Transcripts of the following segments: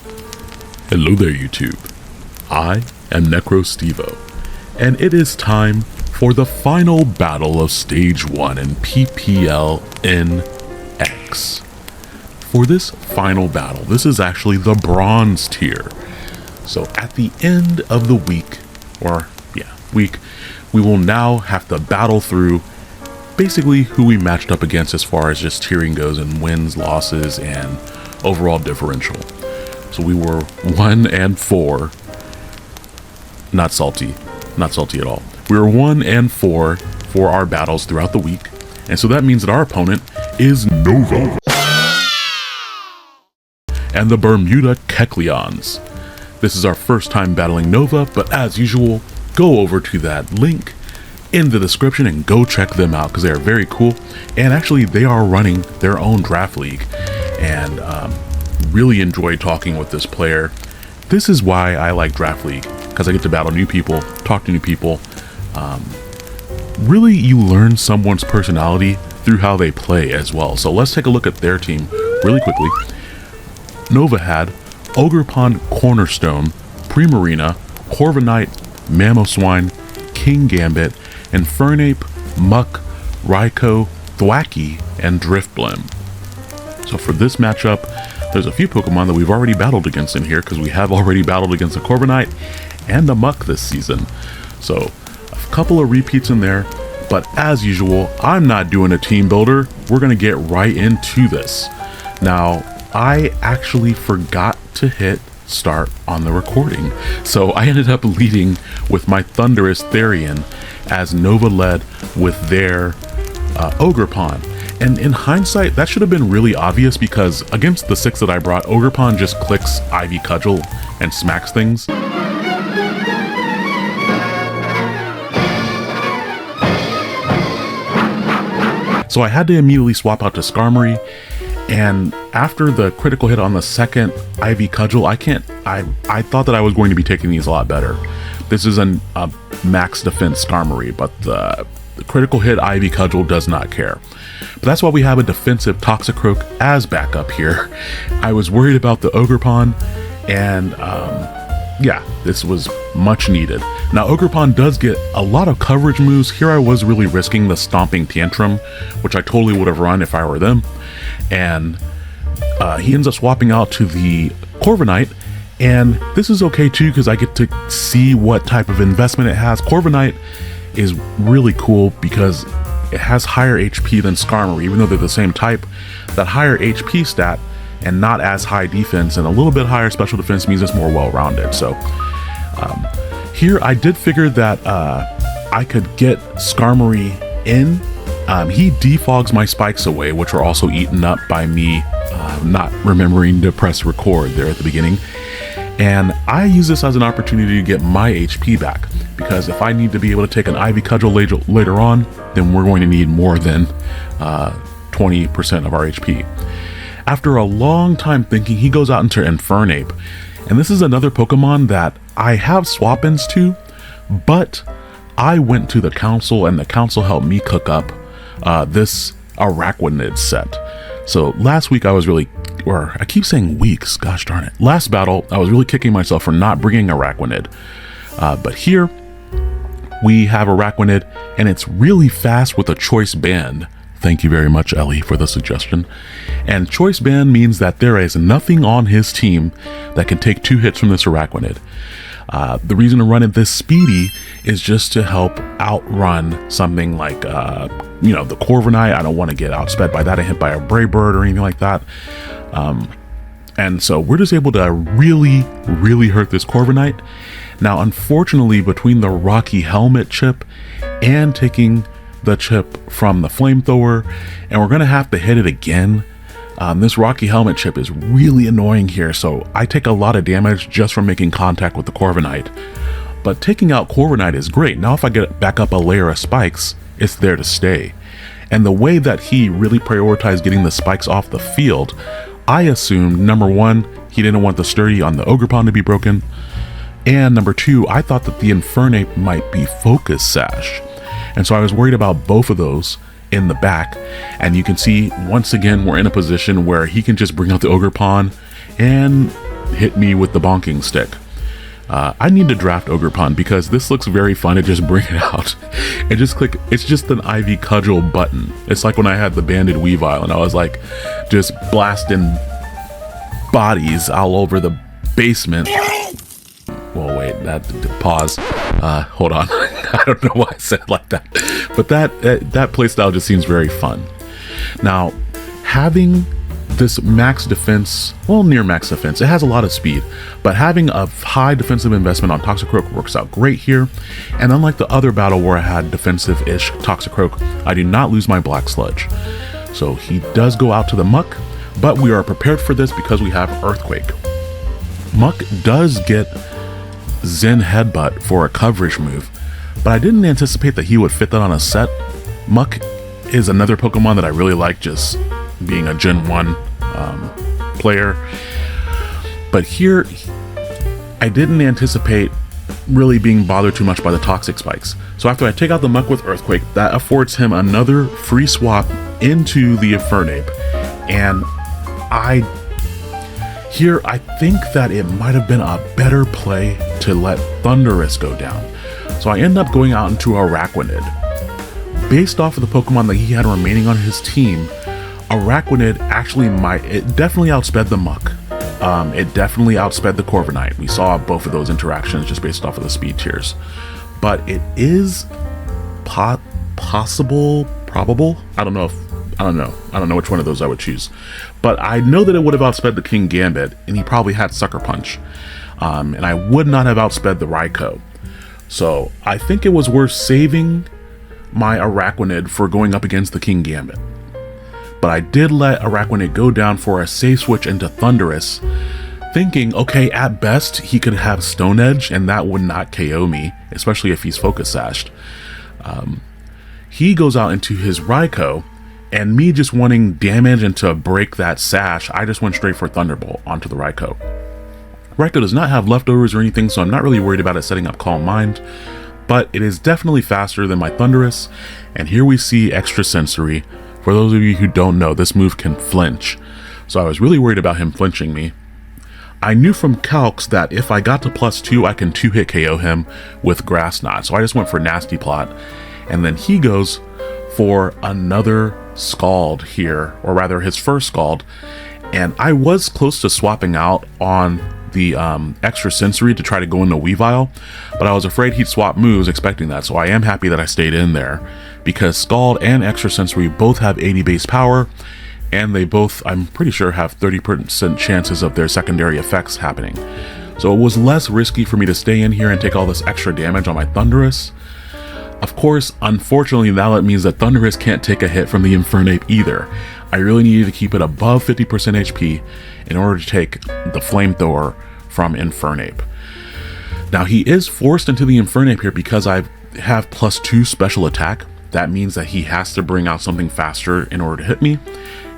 Hello there YouTube, I am Necrostevo, and it is time for the final battle of Stage 1 in PPL NX. For this final battle, this is actually the bronze tier. So at the end of the week, we will now have to battle through basically who we matched up against as far as just tiering goes and wins, losses, and overall differential. So we were 1 and 4. Not salty at all. We were 1 and 4 for our battles throughout the week. And so that means that our opponent is Nova and the Bermuda Kecleons. This is our first time battling Nova, but as usual, go over to that link in the description and go check them out because they are very cool. And actually they are running their own draft league, and really enjoy talking with this player. This is why I like draft league, because I get to battle new people, talk to new people. Really, you learn someone's personality through how they play as well. So let's take a look at their team really quickly. Nova had Ogerpon Cornerstone, Primarina, Corviknight, Mamoswine, King Gambit, Infernape, Muck, Raikou, Thwackey, and Drifblim. So for this matchup, there's a few Pokemon that we've already battled against in here because we have already battled against the Corviknight and the Muck this season. So a couple of repeats in there, but as usual, I'm not doing a team builder. We're going to get right into this. Now, I actually forgot to hit start on the recording, so I ended up leading with my Thundurus Therian as Nova led with their Ogerpon. And in hindsight, that should have been really obvious because against the 6 that I brought, Ogerpon just clicks Ivy Cudgel and smacks things. So I had to immediately swap out to Skarmory, and after the critical hit on the second Ivy Cudgel, I thought that I was going to be taking these a lot better. This is a max defense Skarmory, but the critical hit Ivy Cudgel does not care. But that's why we have a defensive Toxicroak as backup here. I was worried about the Ogerpon, and yeah, this was much needed. Now Ogerpon does get a lot of coverage moves. Here I was really risking the Stomping Tantrum, which I totally would have run if I were them. And he ends up swapping out to the Corviknight, and this is okay too because I get to see what type of investment it has. Corviknight is really cool because it has higher HP than Skarmory, even though they're the same type. That higher HP stat and not as high defense and a little bit higher special defense means it's more well-rounded. So here I did figure that I could get Skarmory in. He defogs my spikes away, which are also eaten up by me not remembering to press record there at the beginning. And I use this as an opportunity to get my HP back, because if I need to be able to take an Ivy Cudgel later on, then we're going to need more than 20% of our HP. After a long time thinking, he goes out into Infernape, and this is another Pokemon that I have swap-ins to, but I went to the council and the council helped me cook up this Araquanid set. So last week I was really, or I keep saying weeks, gosh darn it. Last battle, I was really kicking myself for not bringing Araquanid. But here we have Araquanid, and it's really fast with a Choice Band. Thank you very much, Ellie, for the suggestion. And Choice Band means that there is nothing on his team that can take 2 hits from this Araquanid. The reason to run it this speedy is just to help outrun something like, the Corviknight. I don't want to get outsped by that and hit by a Brave Bird or anything like that. And so we're just able to really, really hurt this Corviknight. Now, unfortunately, between the Rocky Helmet chip and taking the chip from the Flamethrower, and we're going to have to hit it again. This Rocky Helmet chip is really annoying here, so I take a lot of damage just from making contact with the Corviknight. But taking out Corviknight is great. Now if I get back up a layer of spikes, it's there to stay. And the way that he really prioritized getting the spikes off the field, I assumed, number 1, he didn't want the Sturdy on the Ogerpon to be broken, and number 2, I thought that the Infernape might be Focus Sash. And so I was worried about both of those in the back, and you can see once again we're in a position where he can just bring out the Ogerpon and hit me with the bonking stick. I need to draft Ogerpon because this looks very fun to just bring it out and just click. It's just an Ivy Cudgel button. It's like when I had the banded Weavile and I was like just blasting bodies all over the basement. Well, wait, pause. Hold on. I don't know why I said it like that, but that playstyle just seems very fun. Now, having this max defense, well, near max defense, it has a lot of speed, but having a high defensive investment on Toxicroak works out great here. And unlike the other battle where I had defensive-ish Toxicroak, I do not lose my Black Sludge. So he does go out to the Muck, but we are prepared for this because we have Earthquake. Muck does get Zen Headbutt for a coverage move, but I didn't anticipate that he would fit that on a set. Muck is another Pokemon that I really like, just being a Gen 1 player. But here, I didn't anticipate really being bothered too much by the Toxic Spikes. So after I take out the Muck with Earthquake, that affords him another free swap into the Infernape. And I think that it might have been a better play to let Thundurus go down. So I end up going out into Araquanid. Based off of the Pokemon that he had remaining on his team, Araquanid actually it definitely outsped the Muck. It definitely outsped the Corviknight. We saw both of those interactions just based off of the speed tiers. But it is probable. I don't know which one of those I would choose. But I know that it would have outsped the King Gambit, and he probably had Sucker Punch. And I would not have outsped the Raikou. So I think it was worth saving my Araquanid for going up against the King Gambit. But I did let Araquanid go down for a safe switch into Thundurus, thinking, okay, at best he could have Stone Edge and that would not KO me, especially if he's Focus Sashed. He goes out into his Raikou, and me just wanting damage and to break that sash, I just went straight for Thunderbolt onto the Raikou. Raikou does not have leftovers or anything, so I'm not really worried about it setting up Calm Mind, but it is definitely faster than my Thundurus, and here we see Extra Sensory. For those of you who don't know, this move can flinch, so I was really worried about him flinching me. I knew from calcs that if I got to +2, I can 2-hit KO him with Grass Knot, so I just went for Nasty Plot, and then he goes for another Scald here, or rather his first Scald, and I was close to swapping out on the Extra Sensory to try to go into Weavile, but I was afraid he'd swap moves expecting that, so I am happy that I stayed in there, because Scald and Extra Sensory both have 80 base power, and they both, I'm pretty sure, have 30% chances of their secondary effects happening. So it was less risky for me to stay in here and take all this extra damage on my Thundurus. Of course, unfortunately, now that means that Thundurus can't take a hit from the Infernape either. I really needed to keep it above 50% HP in order to take the Flamethrower from Infernape. Now, he is forced into the Infernape here because I have +2 special attack. That means that he has to bring out something faster in order to hit me.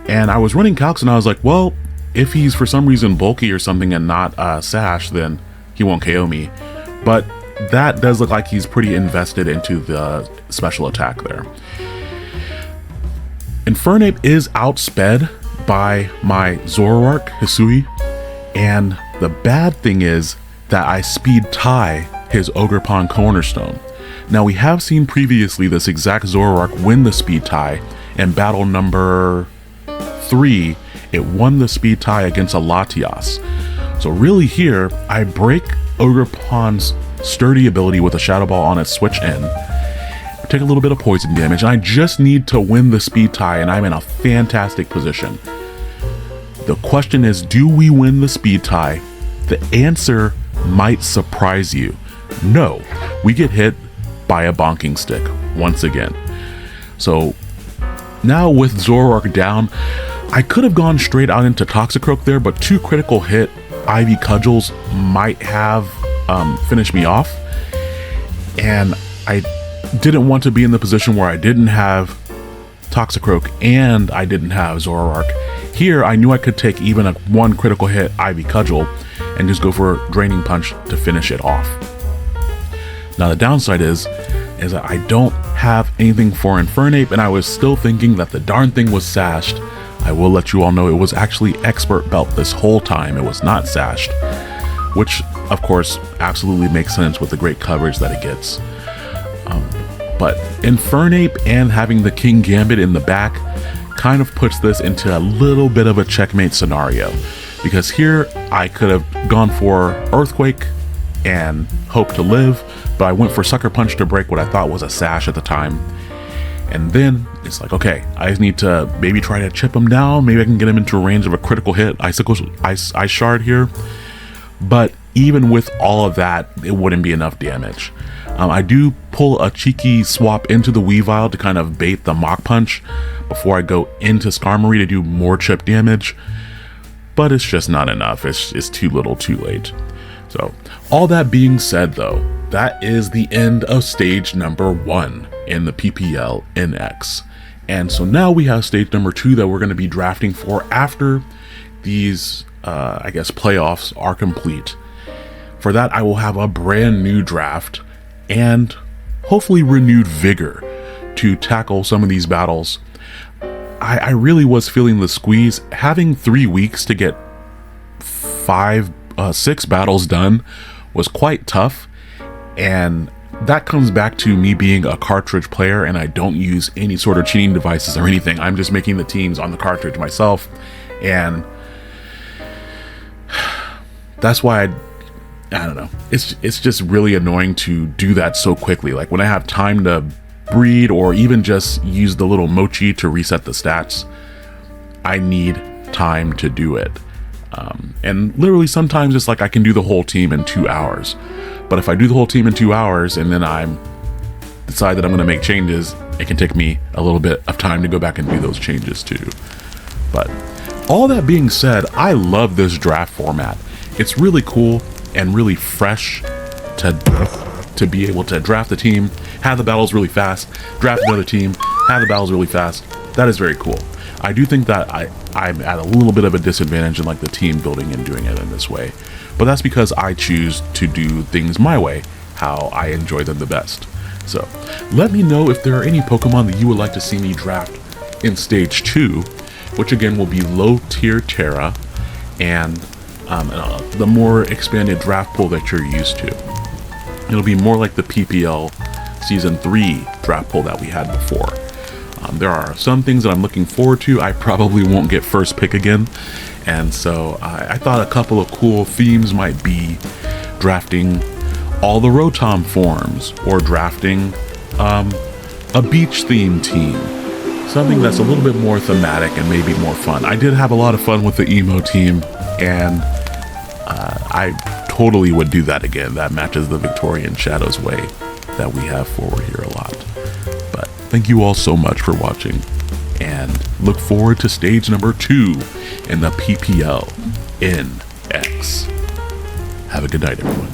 And I was running calcs and I was like, well, if he's for some reason bulky or something and not Sash, then he won't KO me. But that does look like he's pretty invested into the special attack there. Infernape is outsped by my Zoroark, Hisui, and the bad thing is that I speed tie his Ogerpon Cornerstone. Now, we have seen previously this exact Zoroark win the speed tie in battle number 3. It won the speed tie against a Latias. So really here, I break Ogerpon's sturdy ability with a Shadow Ball on its switch in, take a little bit of poison damage, and I just need to win the speed tie, and I'm in a fantastic position. The question is, do we win the speed tie? The answer might surprise you. No, we get hit by a bonking stick once again. So now with Zoroark down, I could have gone straight out into Toxicroak there, but 2 critical hit Ivy Cudgels might have finished me off, and I didn't want to be in the position where I didn't have Toxicroak and I didn't have Zoroark. Here I knew I could take even a 1 critical hit Ivy Cudgel and just go for Draining Punch to finish it off. Now the downside is that I don't have anything for Infernape, and I was still thinking that the darn thing was sashed. I will let you all know it was actually expert belt this whole time. It was not sashed, which of course absolutely makes sense with the great coverage that it gets. But Infernape and having the King Gambit in the back kind of puts this into a little bit of a checkmate scenario, because here I could have gone for Earthquake and hope to live, but I went for Sucker Punch to break what I thought was a sash at the time. And then it's like, okay, I just need to maybe try to chip him down. Maybe I can get him into a range of a critical hit. Ice Shard here. But even with all of that, it wouldn't be enough damage. I do pull a cheeky swap into the Weavile to kind of bait the Mach Punch before I go into Skarmory to do more chip damage. But it's just not enough. It's too little too late. So all that being said though, that is the end of stage number 1 in the PPL NX. And so now we have stage number 2 that we're going to be drafting for after these, I guess, playoffs are complete. For that, I will have a brand new draft and hopefully renewed vigor to tackle some of these battles. I really was feeling the squeeze. Having 3 weeks to get 6 battles done was quite tough, and that comes back to me being a cartridge player and I don't use any sort of cheating devices or anything. I'm just making the teams on the cartridge myself, and that's why I don't know. It's just really annoying to do that so quickly. Like when I have time to breed or even just use the little mochi to reset the stats, I need time to do it. And literally sometimes it's like I can do the whole team in 2 hours. But if I do the whole team in 2 hours and then I decide that I'm going to make changes, it can take me a little bit of time to go back and do those changes too. But all that being said, I love this draft format. It's really cool and really fresh to be able to draft the team, have the battles really fast, draft another team, have the battles really fast. That is very cool. I do think that I'm at a little bit of a disadvantage in like the team building and doing it in this way, but that's because I choose to do things my way, how I enjoy them the best. So let me know if there are any Pokemon that you would like to see me draft in stage 2, which again will be low tier Terra and the more expanded draft pool that you're used to. It'll be more like the PPL Season 3 draft pool that we had before. There are some things that I'm looking forward to. I probably won't get first pick again, and so I thought a couple of cool themes might be drafting all the Rotom forms or drafting a beach theme team. Something that's a little bit more thematic and maybe more fun. I did have a lot of fun with the emo team, and I totally would do that again. That matches the Victorian Shadows way that we have forward here a lot. But thank you all so much for watching, and look forward to stage number 2 in the PPL NX. Have a good night, everyone.